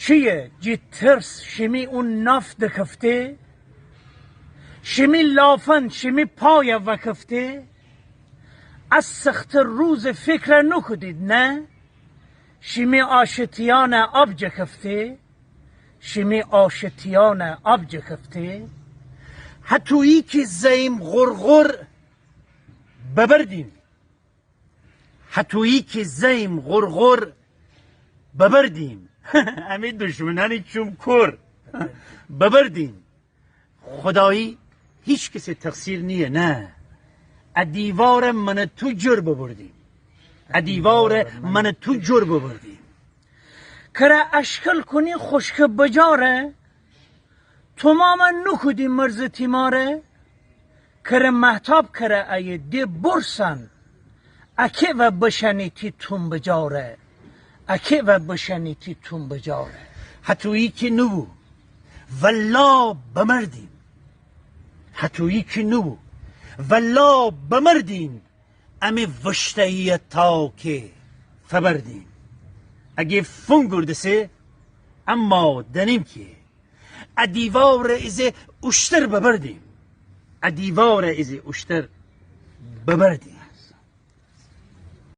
چیه جی ترس شمی اون ناف دکفته شمی لافن شمی پای وکفته از سخت روز فکر نکدید نه شمی آشتیان آب جکفته شمی آشتیان آب جکفته حتویی که زیم غرغر ببردیم حتویی که زیم غرغر ببردیم همه دشمنانی چون کر ببردیم خدایی هیچ کسی تقصیر نیه نه ادیوار من تو جر ببردیم ادیوار من تو جر ببردیم کره اشکال کنی خشک بجاره تماما نکدی مرز تیماره کره محتاب کره ای دی برسن اکه و بشنیتی تون بجاره اکه و بشنیتی تون بجاره حتویی که نو ولا بمردیم حتویی که نو ولا بمردیم امی وشتهی تا که فبردیم اگه فنگرده سه اما دنیم که ادیوار ازه اشتر ببردیم ادیوار ازه اشتر ببردیم